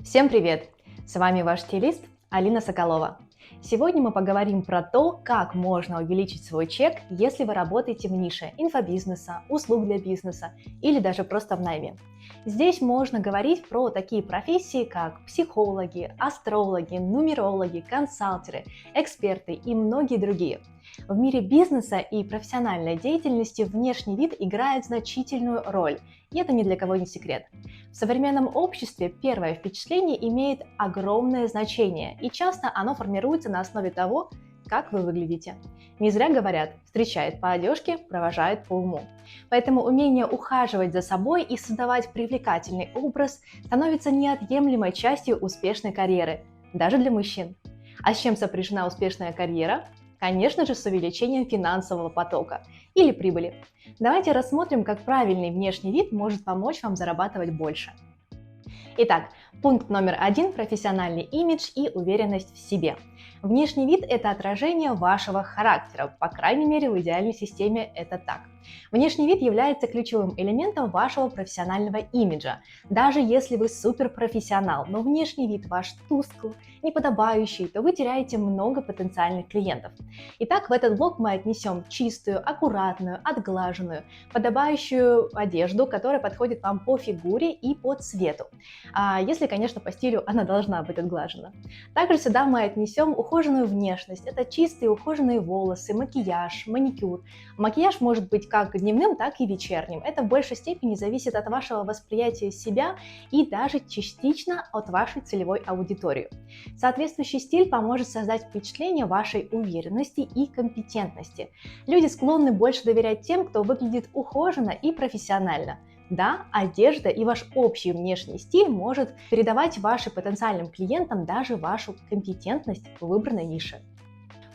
Всем привет! С вами ваш стилист Алина Соколова. Сегодня мы поговорим про то, как можно увеличить свой чек, если вы работаете в нише инфобизнеса, услуг для бизнеса или даже просто в найме. Здесь можно говорить про такие профессии, как психологи, астрологи, нумерологи, консалтеры, эксперты и многие другие. В мире бизнеса и профессиональной деятельности внешний вид играет значительную роль, и это ни для кого не секрет. В современном обществе первое впечатление имеет огромное значение, и часто оно формируется на основе того, как вы выглядите. Не зря говорят, встречает по одежке, провожает по уму. Поэтому умение ухаживать за собой и создавать привлекательный образ становится неотъемлемой частью успешной карьеры, даже для мужчин. А с чем сопряжена успешная карьера? Конечно же, с увеличением финансового потока или прибыли. Давайте рассмотрим, как правильный внешний вид может помочь вам зарабатывать больше. Итак, пункт номер 1 – профессиональный имидж и уверенность в себе. Внешний вид – это отражение вашего характера, по крайней мере, в идеальной системе это так. Внешний вид является ключевым элементом вашего профессионального имиджа. Даже если вы суперпрофессионал, но внешний вид ваш тускл, неподобающий, то вы теряете много потенциальных клиентов. Итак, в этот блок мы отнесем чистую, аккуратную, отглаженную, подобающую одежду, которая подходит вам по фигуре и по цвету. Если, конечно, по стилю она должна быть отглажена. Также сюда мы отнесем ухоженную внешность. Это чистые ухоженные волосы, макияж, маникюр. Макияж может быть как дневным, так и вечерним. Это в большей степени зависит от вашего восприятия себя и даже частично от вашей целевой аудитории. Соответствующий стиль поможет создать впечатление вашей уверенности и компетентности. Люди склонны больше доверять тем, кто выглядит ухоженно и профессионально. Да, одежда и ваш общий внешний стиль может передавать вашим потенциальным клиентам даже вашу компетентность в выбранной нише.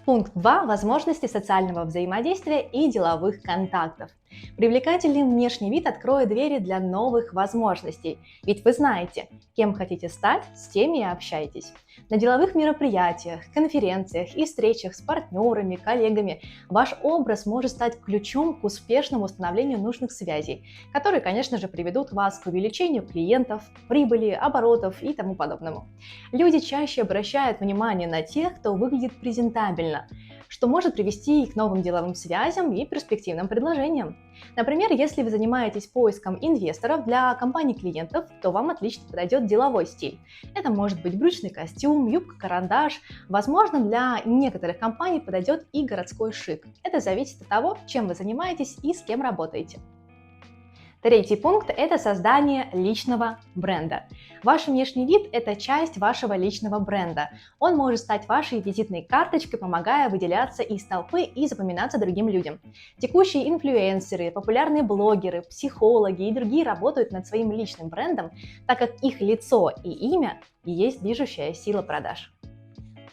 Пункт 2. Возможности социального взаимодействия и деловых контактов. Привлекательный внешний вид откроет двери для новых возможностей, ведь вы знаете, кем хотите стать, с теми и общаетесь. На деловых мероприятиях, конференциях и встречах с партнерами, коллегами ваш образ может стать ключом к успешному установлению нужных связей, которые, конечно же, приведут вас к увеличению клиентов, прибыли, оборотов и тому подобному. Люди чаще обращают внимание на тех, кто выглядит презентабельно, что может привести к новым деловым связям и перспективным предложениям. Например, если вы занимаетесь поиском инвесторов для компаний-клиентов, то вам отлично подойдет деловой стиль. Это может быть брючный костюм, юбка-карандаш. Возможно, для некоторых компаний подойдет и городской шик. Это зависит от того, чем вы занимаетесь и с кем работаете. Третий пункт – это создание личного бренда. Ваш внешний вид – это часть вашего личного бренда. Он может стать вашей визитной карточкой, помогая выделяться из толпы и запоминаться другим людям. Текущие инфлюенсеры, популярные блогеры, психологи и другие работают над своим личным брендом, так как их лицо и имя и есть движущая сила продаж.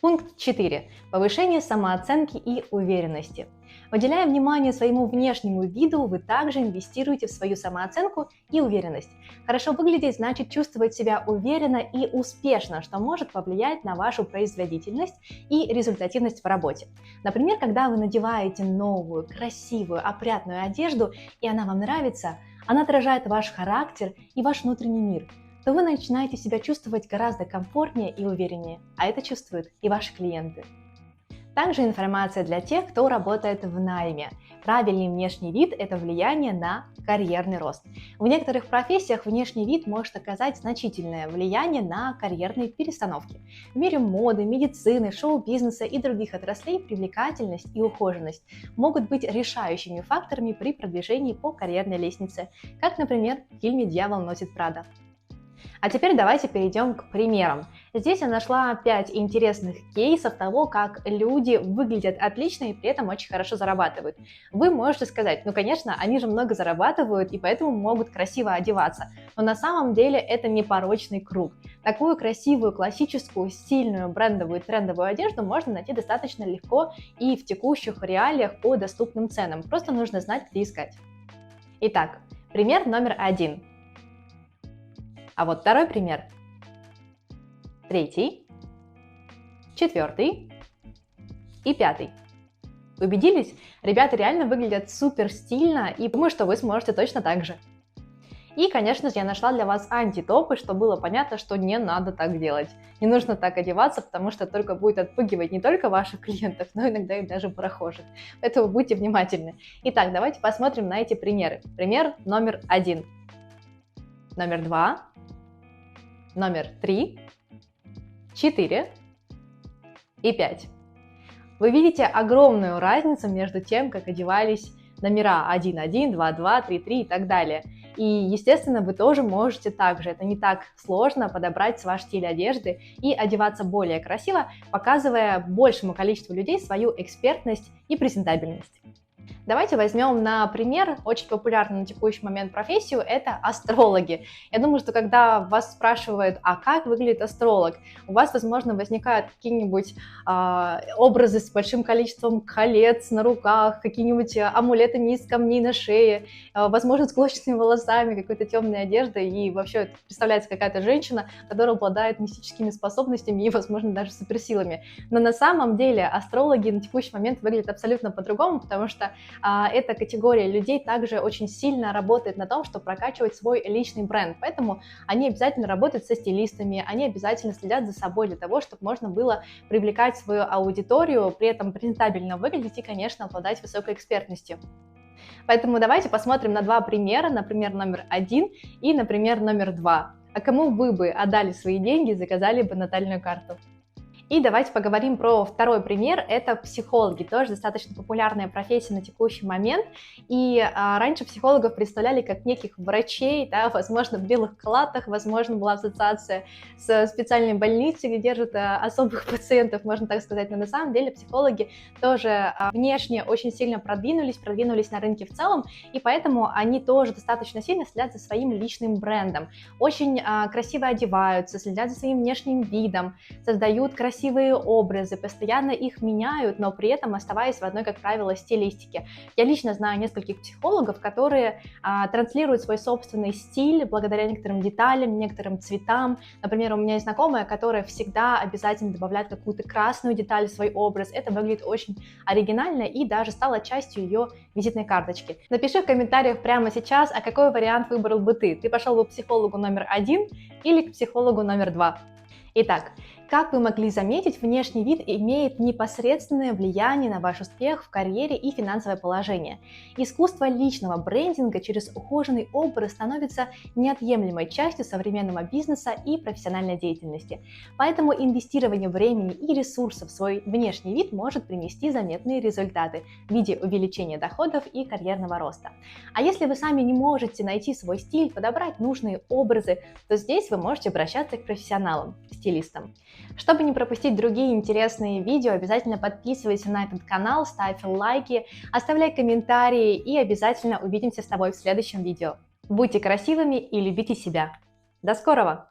Пункт 4. Повышение самооценки и уверенности. Уделяя внимание своему внешнему виду, вы также инвестируете в свою самооценку и уверенность. Хорошо выглядеть значит чувствовать себя уверенно и успешно, что может повлиять на вашу производительность и результативность в работе. Например, когда вы надеваете новую, красивую, опрятную одежду, и она вам нравится, она отражает ваш характер и ваш внутренний мир, то вы начинаете себя чувствовать гораздо комфортнее и увереннее, а это чувствуют и ваши клиенты. Также информация для тех, кто работает в найме. Правильный внешний вид – это влияние на карьерный рост. В некоторых профессиях внешний вид может оказать значительное влияние на карьерные перестановки. В мире моды, медицины, шоу-бизнеса и других отраслей привлекательность и ухоженность могут быть решающими факторами при продвижении по карьерной лестнице, как, например, в фильме «Дьявол носит Прада». А теперь давайте перейдем к примерам. Здесь я нашла 5 интересных кейсов того, как люди выглядят отлично и при этом очень хорошо зарабатывают. Вы можете сказать, ну конечно, они же много зарабатывают и поэтому могут красиво одеваться. Но на самом деле это не порочный круг. Такую красивую, классическую, стильную, брендовую, трендовую одежду можно найти достаточно легко и в текущих реалиях по доступным ценам. Просто нужно знать, где искать. Итак, пример номер 1. А вот второй пример. Третий, четвертый и пятый. Убедились? Ребята реально выглядят супер стильно, и думаю, что вы сможете точно так же. И, конечно же, я нашла для вас антитопы, чтобы было понятно, что не надо так делать. Не нужно так одеваться, потому что только будет отпугивать не только ваших клиентов, но иногда и даже прохожих. Поэтому будьте внимательны. Итак, давайте посмотрим на эти примеры. Пример номер 1, номер 2, номер 3, 4 и 5. Вы видите огромную разницу между тем, как одевались номера 1.1, 2.2, 3.3 и так далее. И, естественно, вы тоже можете так же. Это не так сложно подобрать ваш стиль одежды и одеваться более красиво, показывая большему количеству людей свою экспертность и презентабельность. Давайте возьмем, например, очень популярную на текущий момент профессию – это астрологи. Я думаю, что когда вас спрашивают, а как выглядит астролог, у вас, возможно, возникают какие-нибудь образы с большим количеством колец на руках, какие-нибудь амулетами из камней на шее, возможно, с клочечными волосами, какой-то темной одеждой, и вообще представляется какая-то женщина, которая обладает мистическими способностями и, возможно, даже суперсилами. Но на самом деле астрологи на текущий момент выглядят абсолютно по-другому, потому что эта категория людей также очень сильно работает на том, чтобы прокачивать свой личный бренд. Поэтому они обязательно работают со стилистами, они обязательно следят за собой для того, чтобы можно было привлекать свою аудиторию, при этом презентабельно выглядеть и, конечно, обладать высокой экспертностью. Поэтому давайте посмотрим на два примера, например, номер 1 и, например, номер 2. А кому вы бы отдали свои деньги и заказали бы натальную карту? И давайте поговорим про второй пример, это психологи, тоже достаточно популярная профессия на текущий момент, и раньше психологов представляли как неких врачей, да, возможно, в белых халатах, возможно, была ассоциация с специальной больницей, где держат особых пациентов, можно так сказать, но на самом деле психологи тоже внешне очень сильно продвинулись на рынке в целом, и поэтому они тоже достаточно сильно следят за своим личным брендом, очень красиво одеваются, следят за своим внешним видом, создают красивые образы, постоянно их меняют, но при этом оставаясь в одной, как правило, стилистике. Я лично знаю нескольких психологов, которые транслируют свой собственный стиль благодаря некоторым деталям, некоторым цветам. Например, у меня есть знакомая, которая всегда обязательно добавляет какую-то красную деталь в свой образ. Это выглядит очень оригинально и даже стало частью ее визитной карточки. Напиши в комментариях прямо сейчас, а какой вариант выбрал бы ты? Ты пошел бы к психологу номер 1 или к психологу номер 2? Итак, как вы могли заметить, внешний вид имеет непосредственное влияние на ваш успех в карьере и финансовое положение. Искусство личного брендинга через ухоженный образ становится неотъемлемой частью современного бизнеса и профессиональной деятельности. Поэтому инвестирование времени и ресурсов в свой внешний вид может принести заметные результаты в виде увеличения доходов и карьерного роста. А если вы сами не можете найти свой стиль, подобрать нужные образы, то здесь вы можете обращаться к профессионалам, стилистам. Чтобы не пропустить другие интересные видео, обязательно подписывайся на этот канал, ставь лайки, оставляй комментарии и обязательно увидимся с тобой в следующем видео. Будьте красивыми и любите себя. До скорого!